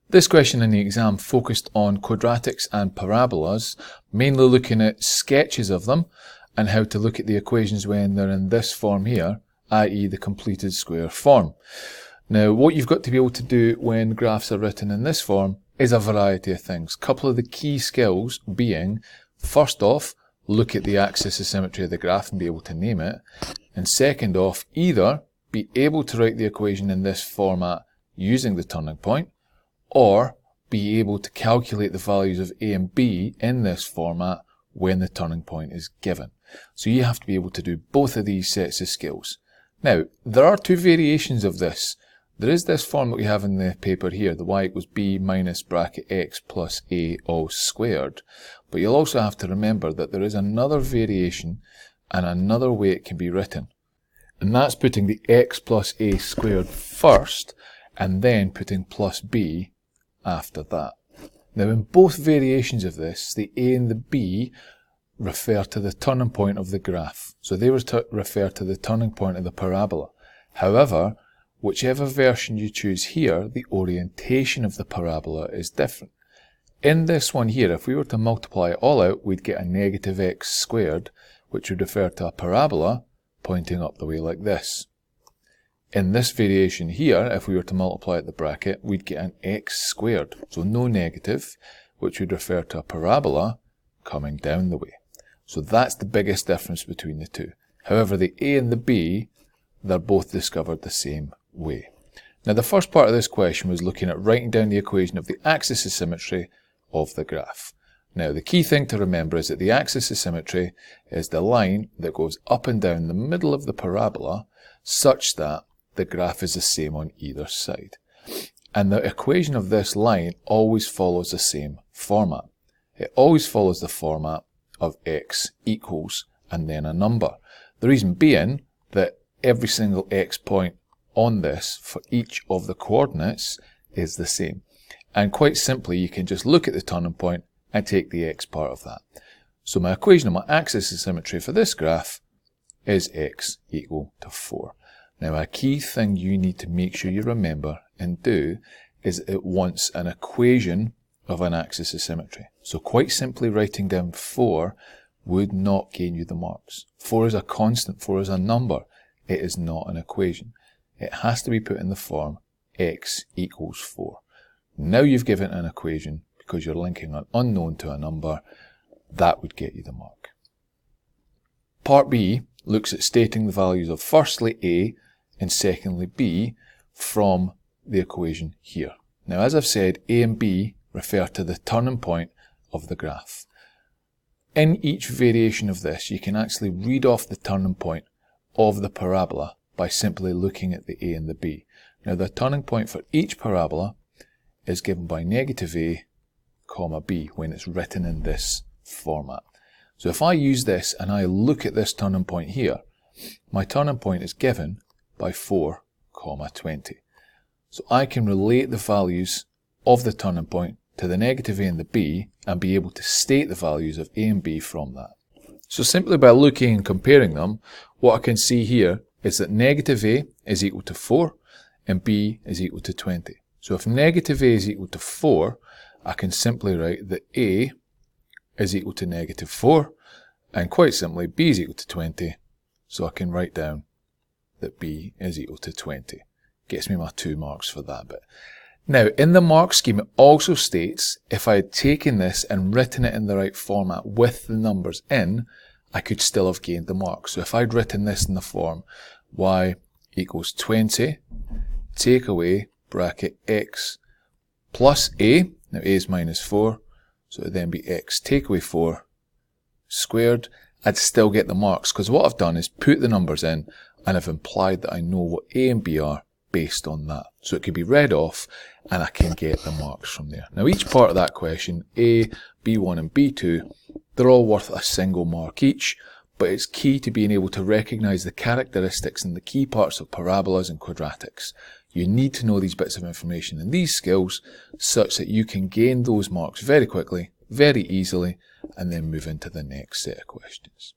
This question in the exam focused on quadratics and parabolas, mainly looking at sketches of them and how to look at the equations when they're in this form here, i.e. the completed square form. Now, what you've got to be able to do when graphs are written in this form is a variety of things. A couple of the key skills being, first off, look at the axis of symmetry of the graph and be able to name it. And second off, either be able to write the equation in this format using the turning point, or be able to calculate the values of a and b in this format when the turning point is given. So you have to be able to do both of these sets of skills. Now, there are two variations of this. There is this form that we have in the paper here, the y equals b minus bracket x plus a all squared. But you'll also have to remember that there is another variation and another way it can be written. And that's putting the x plus a squared first and then putting plus b after that. Now, in both variations of this, the a and the b refer to the turning point of the graph. So they refer to the turning point of the parabola. However, whichever version you choose here, the orientation of the parabola is different. In this one here, if we were to multiply it all out, we'd get a negative x squared, which would refer to a parabola pointing up the way like this. In this variation here, if we were to multiply at the bracket, we'd get an x squared, so no negative, which would refer to a parabola coming down the way. So that's the biggest difference between the two. However, the a and the b, they're both discovered the same way. Now, the first part of this question was looking at writing down the equation of the axis of symmetry of the graph. Now, the key thing to remember is that the axis of symmetry is the line that goes up and down the middle of the parabola such that the graph is the same on either side. And the equation of this line always follows the same format. It always follows the format of x equals and then a number. The reason being that every single x point on this for each of the coordinates is the same. And quite simply, you can just look at the turning point and take the x part of that. So my equation of my axis of symmetry for this graph is x equal to 4. Now, a key thing you need to make sure you remember and do is it wants an equation of an axis of symmetry. So quite simply writing down 4 would not gain you the marks. 4 is a constant, 4 is a number. It is not an equation. It has to be put in the form x equals 4. Now you've given an equation because you're linking an unknown to a number. That would get you the mark. Part B looks at stating the values of firstly a and secondly b from the equation here. Now, as I've said, a and b refer to the turning point of the graph. In each variation of this, you can actually read off the turning point of the parabola by simply looking at the a and the b. Now, the turning point for each parabola is given by negative a, comma b when it's written in this format. So if I use this and I look at this turning point here, my turning point is given by 4, 20. So I can relate the values of the turning point to the negative a and the b and be able to state the values of a and b from that. So simply by looking and comparing them, what I can see here is that negative a is equal to 4 and b is equal to 20. So if negative a is equal to 4, I can simply write that a is equal to negative 4 and quite simply b is equal to 20. So I can write down that b is equal to 20. Gets me my 2 marks for that bit. Now, in the mark scheme, it also states if I had taken this and written it in the right format with the numbers in, I could still have gained the mark. So if I'd written this in the form y equals 20, take away bracket x plus a, now a is minus 4, so it would then be x take away 4 squared, I'd still get the marks because what I've done is put the numbers in and I've implied that I know what a and b are based on that. So it could be read off and I can get the marks from there. Now, each part of that question, a, b1 and b2, they're all worth a single mark each, but it's key to being able to recognize the characteristics and the key parts of parabolas and quadratics. You need to know these bits of information and these skills such that you can gain those marks very quickly, very easily, and then move into the next set of questions.